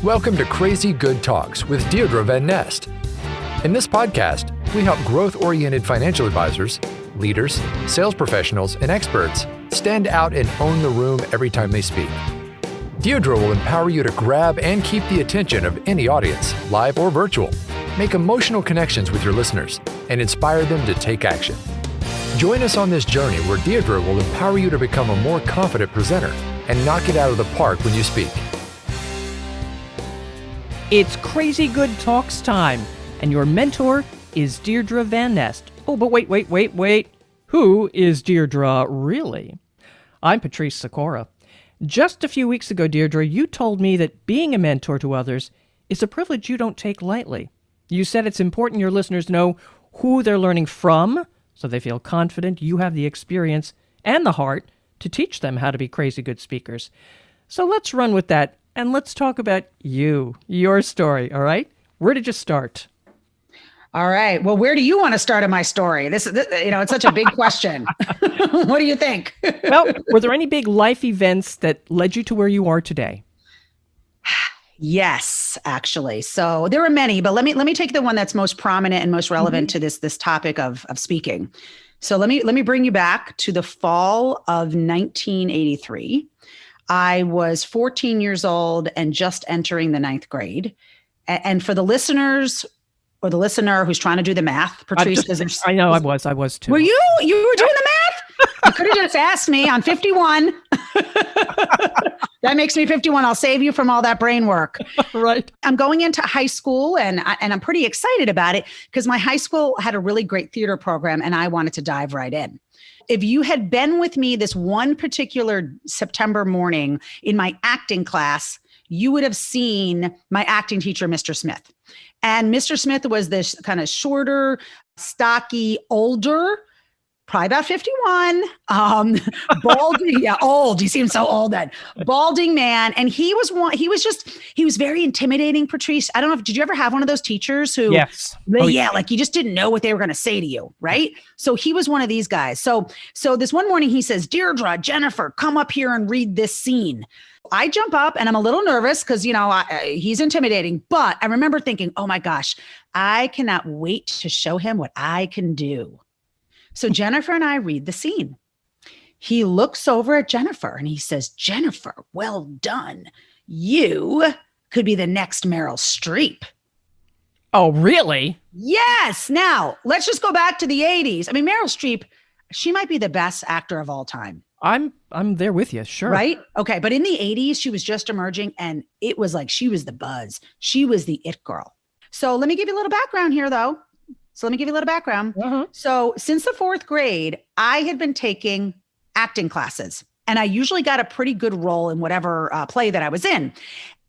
Welcome to Crazy Good Talks with Deirdre Van Nest. In this podcast, we help growth-oriented financial advisors, leaders, sales professionals, and experts stand out and own the room every time they speak. Deirdre will empower you to grab and keep the attention of any audience, live or virtual, make emotional connections with your listeners, and inspire them to take action. Join us on this journey where Deirdre will empower you to become a more confident presenter and knock it out of the park when you speak. It's Crazy Good Talks time, and your mentor is Deirdre Van Nest. Oh, but wait. Who is Deirdre really? I'm Patrice Sikora. Just a few weeks ago, Deirdre, you told me that being a mentor to others is a privilege you don't take lightly. You said it's important your listeners know who they're learning from, so they feel confident you have the experience and the heart to teach them how to be crazy good speakers. So let's run with that. And let's talk about your story, all right? Where did you start? All right. Well, where do you want to start in my story? This it's such a big question. What do you think? Well, were there any big life events that led you to where you are today? Yes, actually. So there were many, but let me take the one that's most prominent and most relevant to this topic of speaking. So let me bring you back to the fall of 1983. I was 14 years old and just entering the ninth grade. And for the listeners or the listener who's trying to do the math, Patrice, I know I was too. Were you? You were doing the math? You could have just asked me. I'm 51. That makes me 51. I'll save you from all that brain work. Right. I'm going into high school and I'm pretty excited about it because my high school had a really great theater program and I wanted to dive right in. If you had been with me this one particular September morning in my acting class, you would have seen my acting teacher, Mr. Smith. And Mr. Smith was this kind of shorter, stocky, older, probably about 51, balding, old. You seem so old then. Balding man. And he was very intimidating, Patrice. I don't know did you ever have one of those teachers who, yes. Like you just didn't know what they were going to say to you, right? So he was one of these guys. So this one morning he says, Deirdre, Jennifer, come up here and read this scene. I jump up and I'm a little nervous because, he's intimidating, but I remember thinking, oh my gosh, I cannot wait to show him what I can do. So Jennifer and I read the scene. He looks over at Jennifer and he says, Jennifer, well done. You could be the next Meryl Streep. Oh, really? Yes. Now, let's just go back to the 80s. I mean, Meryl Streep, she might be the best actor of all time. I'm there with you, sure. Right? Okay. But in the 80s, she was just emerging and it was like she was the buzz. She was the it girl. So let me give you a little background here, though. Uh-huh. So since the fourth grade, I had been taking acting classes and I usually got a pretty good role in whatever play that I was in.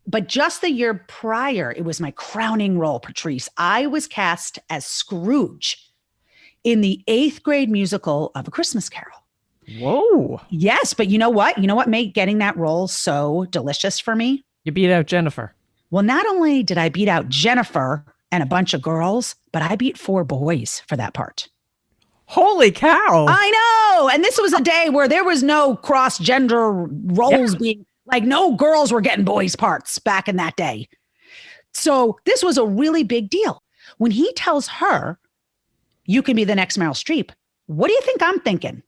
But just the year prior, it was my crowning role, Patrice. I was cast as Scrooge in the 8th grade musical of A Christmas Carol. Whoa. Yes. But you know what? You know what made getting that role so delicious for me? You beat out Jennifer. Well, not only did I beat out Jennifer and a bunch of girls, but I beat 4 boys for that part. Holy cow. I know. And this was a day where there was no cross-gender roles being, like no girls were getting boys' parts back in that day. So this was a really big deal. When he tells her, you can be the next Meryl Streep, what do you think I'm thinking?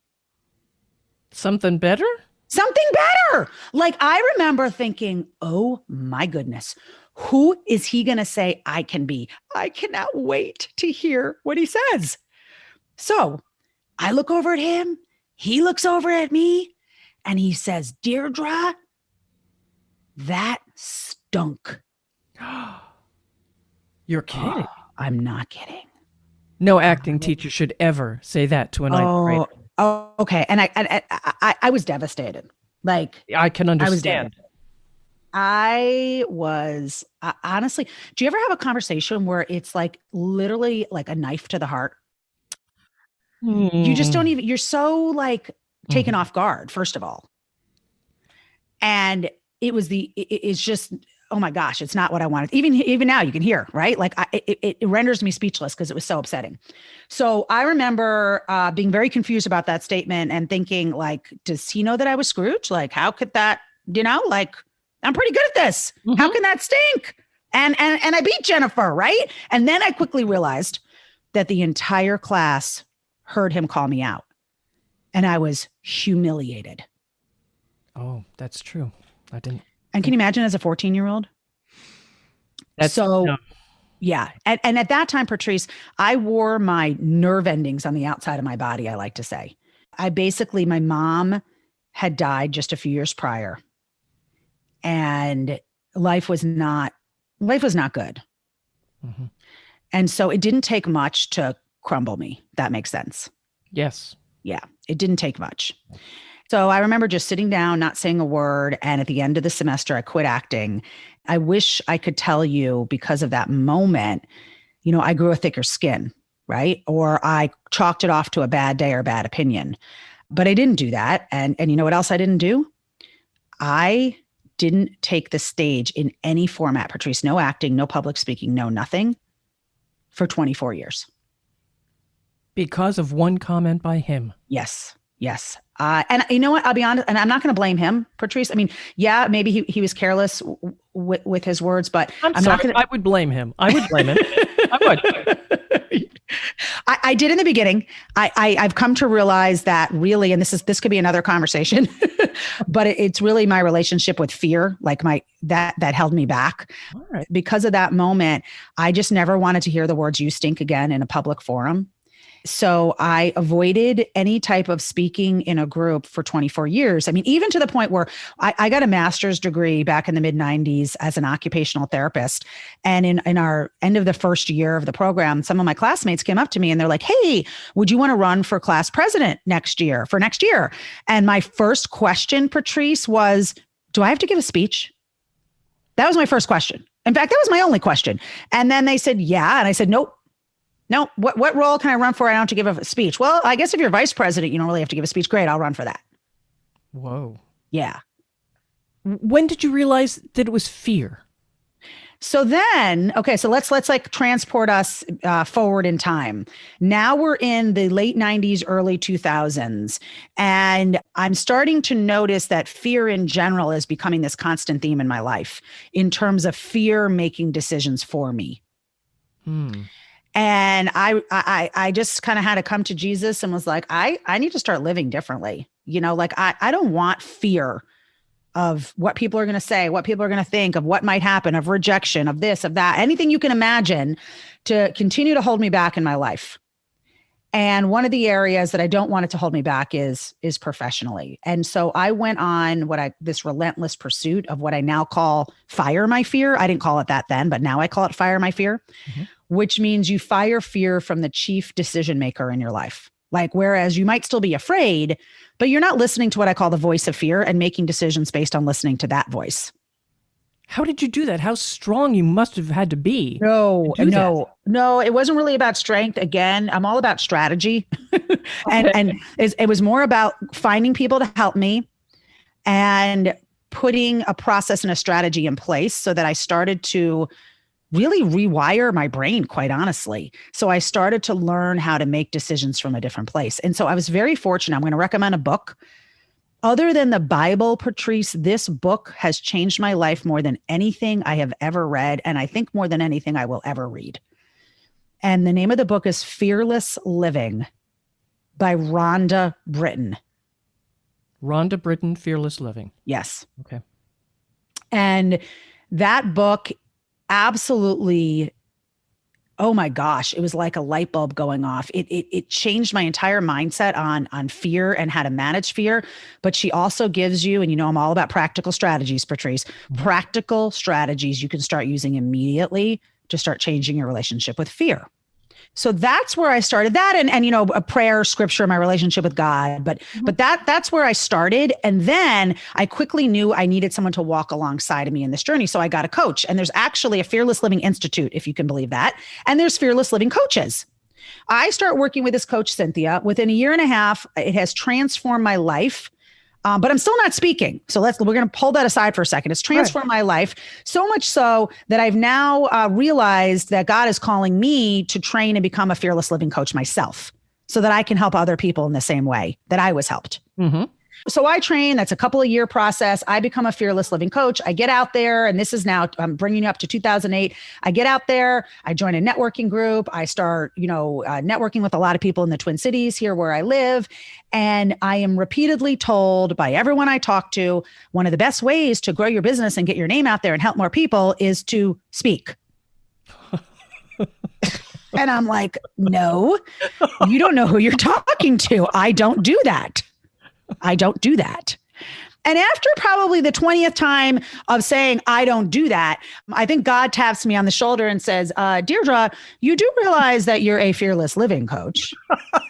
Something better? Something better. Like I remember thinking, oh my goodness, who is he going to say I can be? I cannot wait to hear what he says. So I look over at him. He looks over at me and he says, Deirdre, that stunk. You're kidding. I'm not kidding. No acting teacher should ever say that to a ninth grader. Oh, okay. And I was devastated. Like I can understand. I was honestly, do you ever have a conversation where it's like literally like a knife to the heart? You just don't even, you're so like taken off guard, first of all. And it's just, oh my gosh, it's not what I wanted. Even now you can hear, right? Like it renders me speechless because it was so upsetting. So I remember being very confused about that statement and thinking like, does he know that I was Scrooge? Like, how could that, like, I'm pretty good at this. How can that stink? And I beat Jennifer, right? And then I quickly realized that the entire class heard him call me out. And I was humiliated. Oh, that's true. I didn't. And can you imagine as a 14-year-old? Yeah. And at that time, Patrice, I wore my nerve endings on the outside of my body, I like to say. My mom had died just a few years prior. And life was not good. Mm-hmm. And so it didn't take much to crumble me. That makes sense. Yes. Yeah, it didn't take much. So I remember just sitting down, not saying a word. And at the end of the semester, I quit acting. I wish I could tell you, because of that moment, I grew a thicker skin, right? Or I chalked it off to a bad day or a bad opinion. But I didn't do that. And you know what else I didn't do? I didn't take the stage in any format, Patrice. No acting, no public speaking, no nothing, for 24 years. Because of one comment by him. Yes. And you know what? I'll be honest, and I'm not going to blame him, Patrice. I mean, yeah, maybe he was careless with his words, but I'm sorry, not going to. I would blame him. I would. I did in the beginning. I've come to realize that really, and this could be another conversation, but it's really my relationship with fear, like that held me back. All right. Because of that moment, I just never wanted to hear the words "you stink" again in a public forum. So I avoided any type of speaking in a group for 24 years. I mean, even to the point where I got a master's degree back in the mid 90s as an occupational therapist. And in our end of the first year of the program, some of my classmates came up to me and they're like, "Hey, would you want to run for class president next year? And my first question, Patrice, was, do I have to give a speech? That was my first question. In fact, that was my only question. And then they said, yeah. And I said, nope. No, what role can I run for? I don't have to give a speech. Well, I guess if you're vice president, you don't really have to give a speech. Great, I'll run for that. Whoa. Yeah. When did you realize that it was fear? So then, okay, so let's like transport us forward in time. Now we're in the late 90s, early 2000s, and I'm starting to notice that fear in general is becoming this constant theme in my life in terms of fear making decisions for me. And I just kind of had to come to Jesus and was like, I need to start living differently. I don't want fear of what people are going to say, what people are going to think, of what might happen, of rejection, of this, of that, anything you can imagine to continue to hold me back in my life. And one of the areas that I don't want it to hold me back is professionally. And so I went on this relentless pursuit of what I now call fire my fear. I didn't call it that then, but now I call it fire my fear, which means you fire fear from the chief decision maker in your life. Like, whereas you might still be afraid, but you're not listening to what I call the voice of fear and making decisions based on listening to that voice. How did you do that? How strong you must have had to be. No, it wasn't really about strength. Again, I'm all about strategy. and it was more about finding people to help me and putting a process and a strategy in place so that I started to really rewire my brain, quite honestly. So I started to learn how to make decisions from a different place. And so I was very fortunate. I'm going to recommend a book. Other than the Bible, Patrice, this book has changed my life more than anything I have ever read, and I think more than anything I will ever read. And the name of the book is Fearless Living by Rhonda Britton. Rhonda Britton, Fearless Living. Yes. Okay. And that book absolutely, oh my gosh, it was like a light bulb going off. It changed my entire mindset on fear and how to manage fear. But she also gives you, and I'm all about practical strategies, Patrice, practical strategies you can start using immediately to start changing your relationship with fear. So that's where I started that. And a prayer, scripture, my relationship with God. But that's where I started. And then I quickly knew I needed someone to walk alongside of me in this journey. So I got a coach. And there's actually a Fearless Living Institute, if you can believe that. And there's Fearless Living coaches. I start working with this coach, Cynthia. Within a year and a half, it has transformed my life. But I'm still not speaking. So we're going to pull that aside for a second. It's transformed my life so much so that I've now realized that God is calling me to train and become a fearless living coach myself so that I can help other people in the same way that I was helped. So I train, that's a couple of year process. I become a fearless living coach. I get out there, and this is now, I'm bringing you up to 2008. I get out there, I join a networking group. I start, networking with a lot of people in the Twin Cities here where I live. And I am repeatedly told by everyone I talk to, one of the best ways to grow your business and get your name out there and help more people is to speak. And I'm like, no, you don't know who you're talking to. I don't do that. I don't do that. And after probably the 20th time of saying, I don't do that, I think God taps me on the shoulder and says, Deirdre, you do realize that you're a fearless living coach.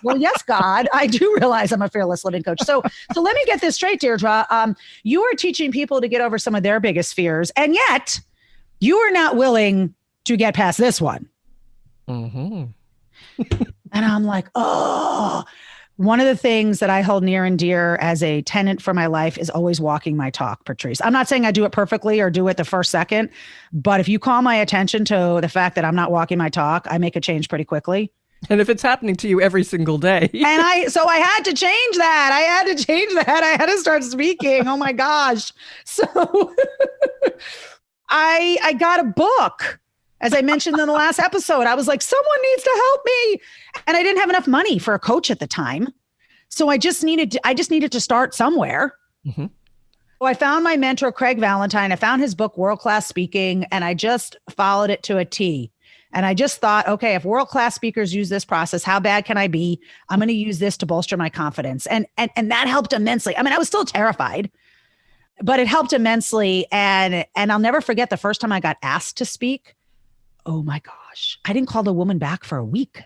Well, yes, God, I do realize I'm a fearless living coach. So let me get this straight, Deirdre. You are teaching people to get over some of their biggest fears. And yet you are not willing to get past this one. Mm-hmm. And I'm like, oh, one of the things that I hold near and dear as a tenet for my life is always walking my talk, Patrice. I'm not saying I do it perfectly or do it the first second, but if you call my attention to the fact that I'm not walking my talk, I make a change pretty quickly. And if it's happening to you every single day. So I had to change that. I had to start speaking. Oh my gosh. So I got a book. As I mentioned in the last episode, I was like, someone needs to help me. And I didn't have enough money for a coach at the time. So I just needed to start somewhere. Mm-hmm. So I found my mentor, Craig Valentine. I found his book, World-Class Speaking, and I just followed it to a T. And I just thought, okay, if world-class speakers use this process, how bad can I be? I'm going to use this to bolster my confidence. And that helped immensely. I mean, I was still terrified, but it helped immensely. And I'll never forget the first time I got asked to speak. Oh my gosh. I didn't call the woman back for a week.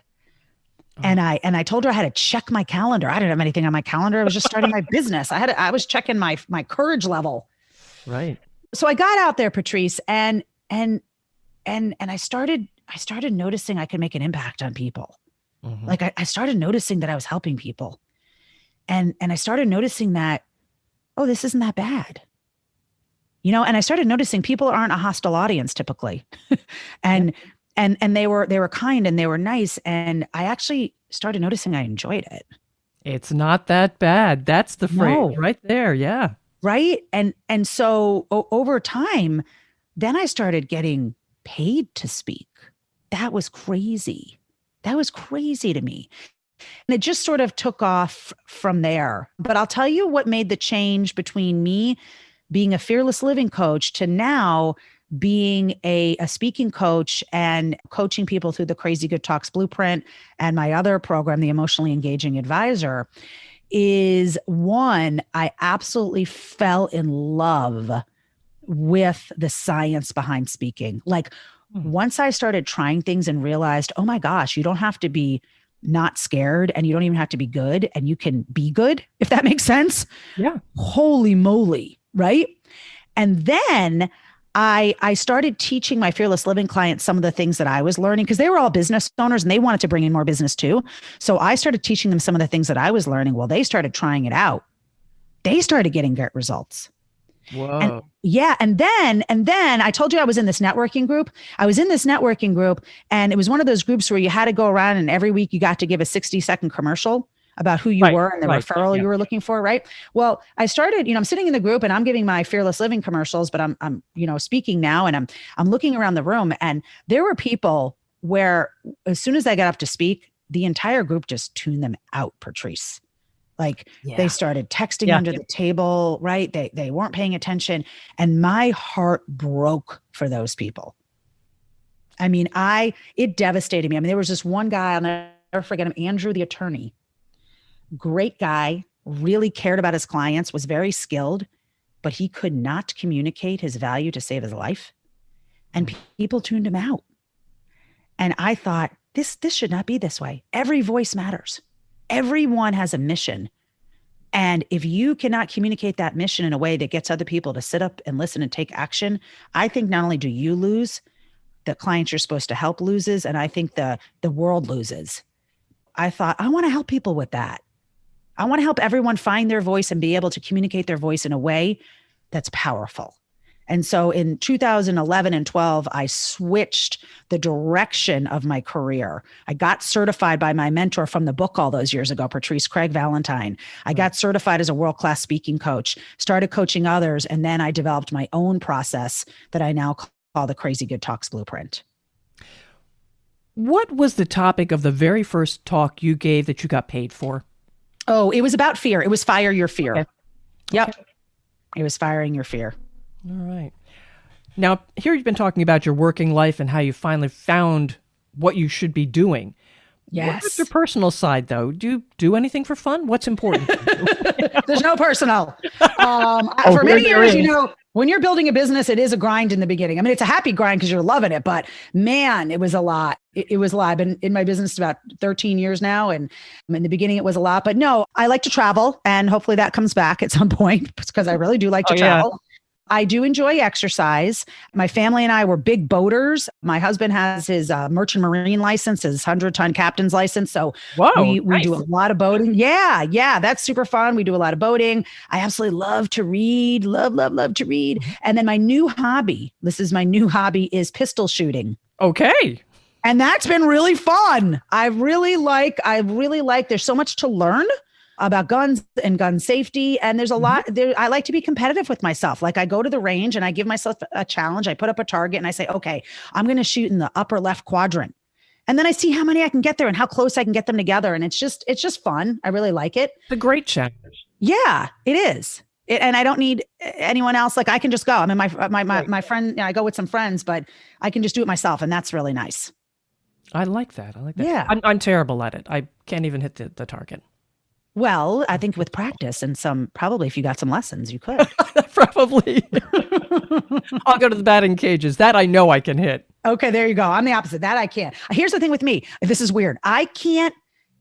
Oh. And I told her I had to check my calendar. I didn't have anything on my calendar. I was just starting my business. I was checking my courage level. Right. So I got out there, Patrice, and I started noticing I could make an impact on people. Mm-hmm. Like I started noticing that I was helping people. And I started noticing that, oh, this isn't that bad. And I started noticing people aren't a hostile audience typically. and they were kind and they were nice. And I actually started noticing I enjoyed it. It's not that bad. That's the phrase right there. Yeah. Right. And so over time, then I started getting paid to speak. That was crazy. That was crazy to me. And it just sort of took off from there. But I'll tell you what made the change between me being a fearless living coach to now being a speaking coach and coaching people through the Crazy Good Talks Blueprint and my other program, the Emotionally Engaging Advisor, is one, I absolutely fell in love with the science behind speaking. Like once I started trying things and realized, oh my gosh, you don't have to be not scared and you don't even have to be good and you can be good, if that makes sense. Yeah. Holy moly. Right. And then I started teaching my fearless living clients some of the things that I was learning because they were all business owners and they wanted to bring in more business too. So I started teaching them some of the things that I was learning. Well, they started trying it out. They started getting great results. Whoa. And then I told you I was in this networking group. And it was one of those groups where you had to go around and every week you got to give a 60-second commercial about who you were and the referral you were looking for, right? Well, I started, I'm sitting in the group and I'm giving my fearless living commercials, but I'm speaking now and I'm looking around the room and there were people where as soon as I got up to speak, the entire group just tuned them out, Patrice. Like they started texting under the table, right? They weren't paying attention. And my heart broke for those people. I mean, it devastated me. I mean, there was this one guy, I'll never forget him, Andrew, the attorney. Great guy, really cared about his clients, was very skilled, but he could not communicate his value to save his life. And people tuned him out. And I thought, this should not be this way. Every voice matters. Everyone has a mission. And if you cannot communicate that mission in a way that gets other people to sit up and listen and take action, I think not only do you lose, the clients you're supposed to help loses, and I think the world loses. I thought, I want to help people with that. I want to help everyone find their voice and be able to communicate their voice in a way that's powerful. And so in 2011 and 12, I switched the direction of my career. I got certified by my mentor from the book all those years ago, Patrice Craig Valentine. I got certified as a world-class speaking coach, started coaching others, and then I developed my own process that I now call the Crazy Good Talks Blueprint. What was the topic of the very first talk you gave that you got paid for? Oh, it was about fear. It was fire your fear. Okay. Yep. Okay. It was firing your fear. All right. Now, here you've been talking about your working life and how you finally found what you should be doing. Yes. What's your personal side, though? Do you do anything for fun? What's important? There's no personal. For many years, when you're building a business, it is a grind in the beginning. I mean, it's a happy grind because you're loving it, but man, it was a lot. It was a lot. I've been in my business about 13 years now. And in the beginning, it was a lot, but no, I like to travel, and hopefully that comes back at some point because I really do like to travel. I do enjoy exercise. My family and I were big boaters. My husband has his merchant marine license, his 100-ton captain's license. So we do a lot of boating. Yeah, that's super fun. We do a lot of boating. I absolutely love to read, love to read. And then my new hobby, is pistol shooting. Okay. And that's been really fun. I really like, there's so much to learn about guns and gun safety. And there's a lot there. I like to be competitive with myself. Like I go to the range and I give myself a challenge. I put up a target and I say, okay, I'm going to shoot in the upper left quadrant. And then I see how many I can get there and how close I can get them together. And it's just fun. I really like it. It's a great challenge. Yeah, it is. And I don't need anyone else. Like I can just go. I mean, my friend, I go with some friends, but I can just do it myself. And that's really nice. I like that. Yeah. I'm terrible at it. I can't even hit the target. Well, I think with practice and probably if you got some lessons, you could. Probably. I'll go to the batting cages. That I know I can hit. Okay, there you go. I'm the opposite. That I can't. Here's the thing with me. This is weird. I can't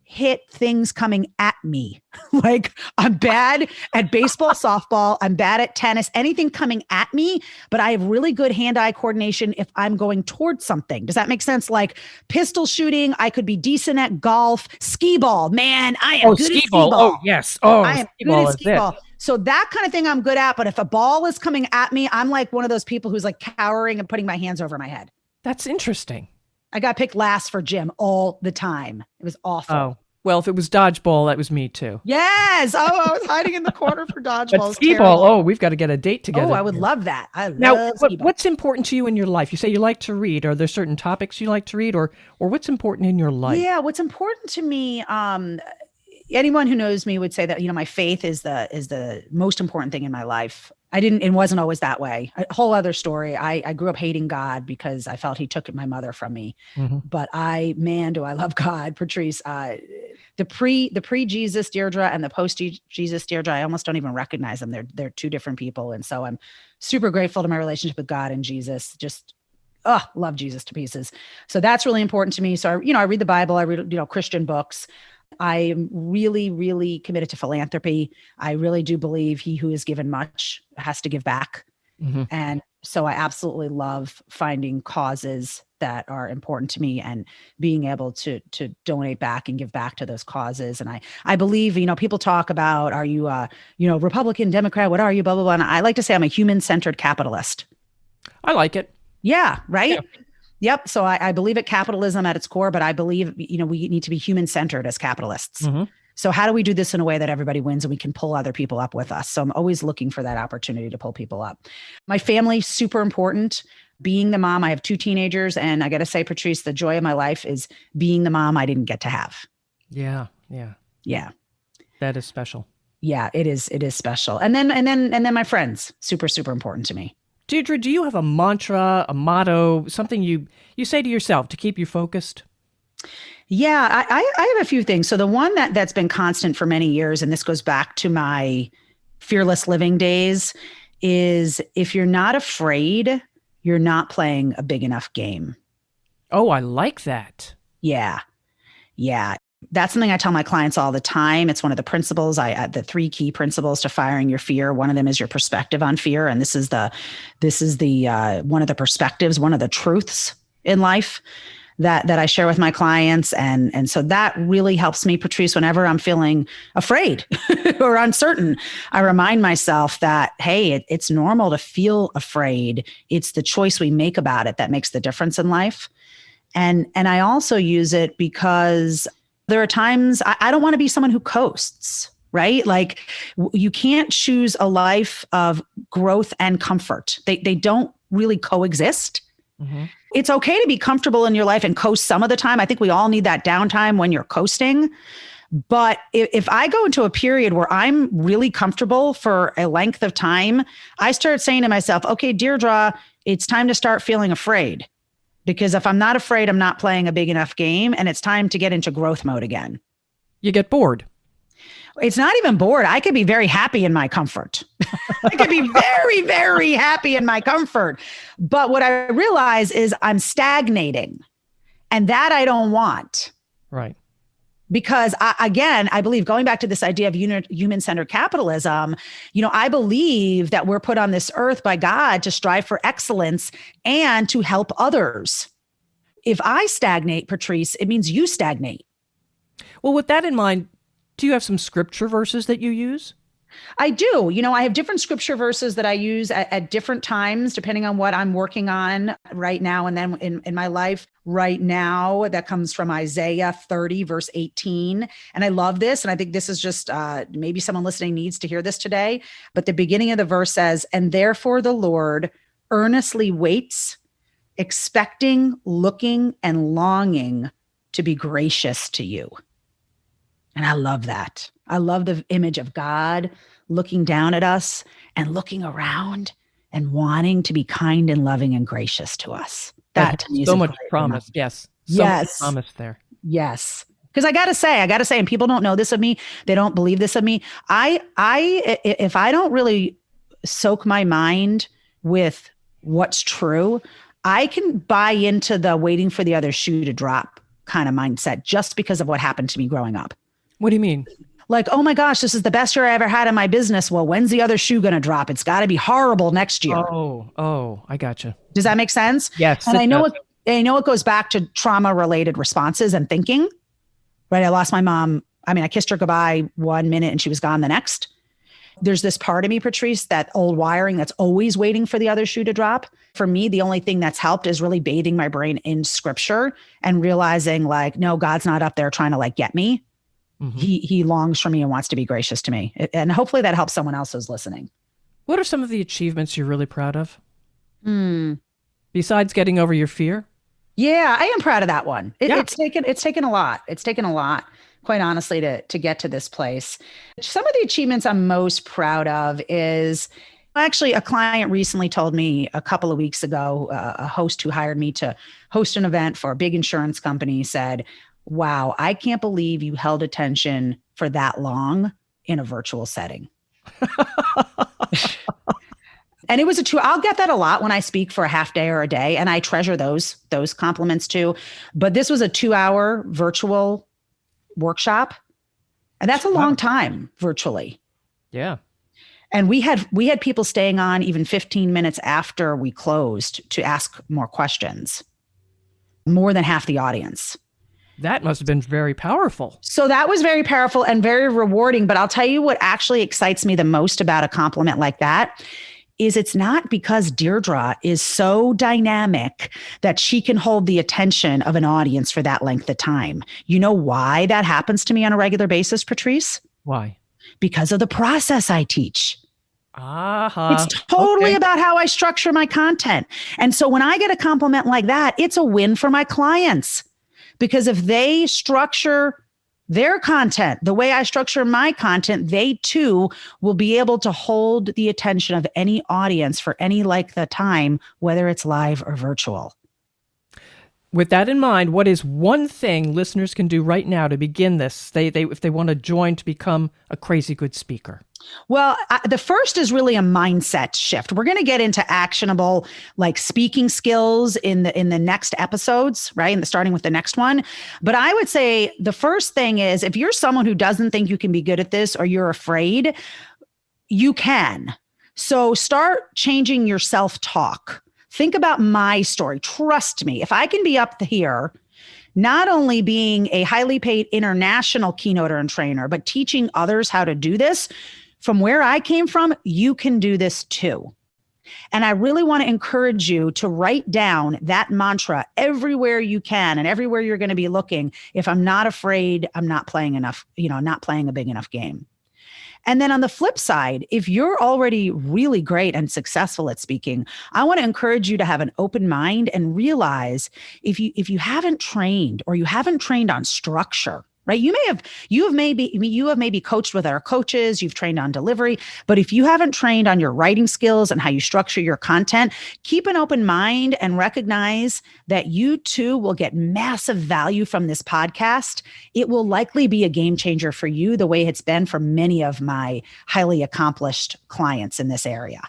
hit things coming at me. Like I'm bad at baseball, softball. I'm bad at tennis, anything coming at me, but I have really good hand-eye coordination if I'm going towards something. Does that make sense? Like pistol shooting, I could be decent at golf, skee ball. Man, I am good at skee ball. Oh, yes. Oh, I am good at skee ball. So that kind of thing I'm good at, but if a ball is coming at me, I'm like one of those people who's like cowering and putting my hands over my head. That's interesting. I got picked last for gym all the time. It was awful. Oh, well, if it was dodgeball, that was me too. Yes. Oh, I was hiding in the corner for dodgeball. But skee ball. Oh, we've got to get a date together. Oh, I would love that. Now, what's important to you in your life? You say you like to read. Are there certain topics you like to read, or what's important in your life? Yeah, what's important to me. Anyone who knows me would say that my faith is the most important thing in my life. It wasn't always that way. A whole other story. I grew up hating God because I felt he took my mother from me. Mm-hmm. But do I love God, Patrice. The pre-Jesus Deirdre and the post-Jesus Deirdre, I almost don't even recognize them. They're two different people. And so I'm super grateful to my relationship with God and Jesus. Just love Jesus to pieces. So that's really important to me. So I read the Bible, I read Christian books. I am really, really committed to philanthropy. I really do believe he who is given much has to give back. Mm-hmm. And so I absolutely love finding causes that are important to me and being able to donate back and give back to those causes. And I believe, people talk about, are you Republican, Democrat? What are you? Blah, blah, blah. And I like to say I'm a human-centered capitalist. I like it. Yeah. Right. Yeah. Yep. So I believe in capitalism at its core, but I believe, we need to be human-centered as capitalists. Mm-hmm. So how do we do this in a way that everybody wins and we can pull other people up with us? So I'm always looking for that opportunity to pull people up. My family, super important. Being the mom, I have 2 teenagers, and I got to say, Patrice, the joy of my life is being the mom I didn't get to have. Yeah. That is special. Yeah, it is. It is special. And then my friends, super, super important to me. Deirdre, do you have a mantra, a motto, something you say to yourself to keep you focused? Yeah, I have a few things. So the one that's been constant for many years, and this goes back to my fearless living days, is if you're not afraid, you're not playing a big enough game. Oh, I like that. Yeah. That's something I tell my clients all the time. It's one of the principles. The 3 key principles to firing your fear. One of them is your perspective on fear. And this is the one of the perspectives, one of the truths in life. that I share with my clients. And so that really helps me, Patrice, whenever I'm feeling afraid or uncertain. I remind myself that, hey, it's normal to feel afraid. It's the choice we make about it that makes the difference in life. And I also use it because there are times I don't want to be someone who coasts, right? Like you can't choose a life of growth and comfort. They don't really coexist. Mm-hmm. It's okay to be comfortable in your life and coast some of the time. I think we all need that downtime when you're coasting. But if I go into a period where I'm really comfortable for a length of time, I start saying to myself, okay, Deirdre, it's time to start feeling afraid. Because if I'm not afraid, I'm not playing a big enough game, and it's time to get into growth mode again. You get bored. It's not even bored. I could be very happy in my comfort. I could be very, very happy in my comfort. But what I realize is I'm stagnating, and that I don't want. Right. Because I believe, going back to this idea of human-centered capitalism, I believe that we're put on this earth by God to strive for excellence and to help others. If I stagnate, Patrice, it means you stagnate. Well, with that in mind, do you have some scripture verses that you use? I do. I have different scripture verses that I use at different times, depending on what I'm working on right now. And then in my life right now, that comes from Isaiah 30, verse 18. And I love this. And I think this is just maybe someone listening needs to hear this today. But the beginning of the verse says, "And therefore the Lord earnestly waits, expecting, looking, and longing to be gracious to you." And I love that. I love the image of God looking down at us and looking around and wanting to be kind and loving and gracious to us. That to me is so much promise. Yes. So much promise there. Yes. Because I gotta say, and people don't know this of me. They don't believe this of me. If I don't really soak my mind with what's true, I can buy into the waiting for the other shoe to drop kind of mindset just because of what happened to me growing up. What do you mean? Like, oh my gosh, this is the best year I ever had in my business. Well, when's the other shoe going to drop? It's got to be horrible next year. Oh, I gotcha. Does that make sense? Yes. And I know it goes back to trauma-related responses and thinking, right? I lost my mom. I kissed her goodbye 1 minute and she was gone the next. There's this part of me, Patrice, that old wiring that's always waiting for the other shoe to drop. For me, the only thing that's helped is really bathing my brain in scripture and realizing like, no, God's not up there trying to get me. Mm-hmm. He longs for me and wants to be gracious to me. And hopefully that helps someone else who's listening. What are some of the achievements you're really proud of? Besides getting over your fear? Yeah, I am proud of that one. It's taken a lot. It's taken a lot, quite honestly, to get to this place. Some of the achievements I'm most proud of is actually a client recently told me a couple of weeks ago, a host who hired me to host an event for a big insurance company said, "Wow, I can't believe you held attention for that long in a virtual setting." And it was I'll get that a lot when I speak for a half day or a day. And I treasure those compliments too. But this was a 2-hour virtual workshop. And that's a long time virtually. Yeah. And we had people staying on even 15 minutes after we closed to ask more questions, more than half the audience. That must have been very powerful. So that was very powerful and very rewarding. But I'll tell you what actually excites me the most about a compliment like that is it's not because Deirdre is so dynamic that she can hold the attention of an audience for that length of time. You know why that happens to me on a regular basis, Patrice? Why? Because of the process I teach. Uh-huh. It's totally about how I structure my content. And so when I get a compliment like that, it's a win for my clients. Because if they structure their content the way I structure my content, they too will be able to hold the attention of any audience for any length of time, whether it's live or virtual. With that in mind, what is one thing listeners can do right now to begin this? If they want to join to become a crazy good speaker. Well, the first is really a mindset shift. We're going to get into actionable speaking skills in the next episodes, right? And starting with the next one. But I would say the first thing is if you're someone who doesn't think you can be good at this or you're afraid, you can. So start changing your self-talk. Think about my story. Trust me, if I can be up here not only being a highly paid international keynoter and trainer, but teaching others how to do this. From where I came from, you can do this too. And I really want to encourage you to write down that mantra everywhere you can and everywhere you're going to be looking. If I'm not afraid, I'm not playing enough, not playing a big enough game. And then on the flip side, if you're already really great and successful at speaking, I want to encourage you to have an open mind and realize if you haven't trained or you haven't trained on structure, right? You have maybe coached with our coaches, you've trained on delivery, but if you haven't trained on your writing skills and how you structure your content, keep an open mind and recognize that you too will get massive value from this podcast. It will likely be a game changer for you the way it's been for many of my highly accomplished clients in this area.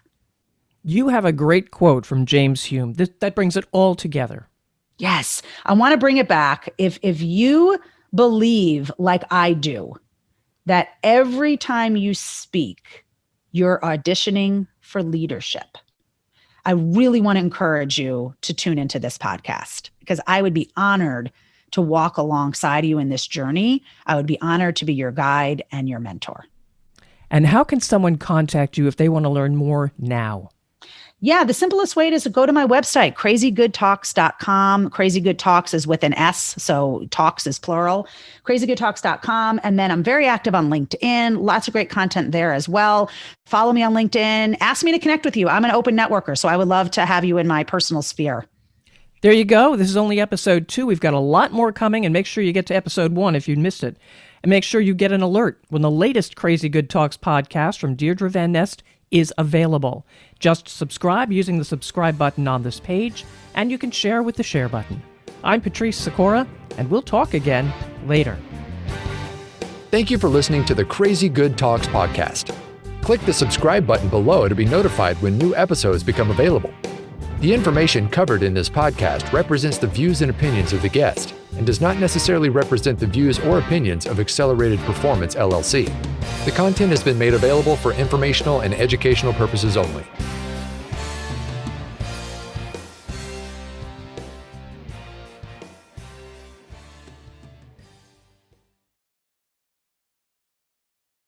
You have a great quote from James Hume that brings it all together. Yes, I want to bring it back. If you believe, like I do, that every time you speak, you're auditioning for leadership, I really want to encourage you to tune into this podcast, because I would be honored to walk alongside you in this journey. I would be honored to be your guide and your mentor. And how can someone contact you if they want to learn more now? Yeah, the simplest way is to go to my website, crazygoodtalks.com. Crazy Good Talks is with an S, so talks is plural, crazygoodtalks.com. And then I'm very active on LinkedIn, lots of great content there as well. Follow me on LinkedIn, ask me to connect with you. I'm an open networker, so I would love to have you in my personal sphere. There you go. This is only episode 2. We've got a lot more coming, and make sure you get to episode 1 if you missed it. And make sure you get an alert when the latest Crazy Good Talks podcast from Deirdre Van Nest is available. Just subscribe using the subscribe button on this page, and you can share with the share button. I'm Patrice Sikora, and we'll talk again later. Thank you for listening to the Crazy Good Talks podcast. Click the subscribe button below to be notified when new episodes become available. The information covered in this podcast represents the views and opinions of the guest and does not necessarily represent the views or opinions of Accelerated Performance, LLC. The content has been made available for informational and educational purposes only.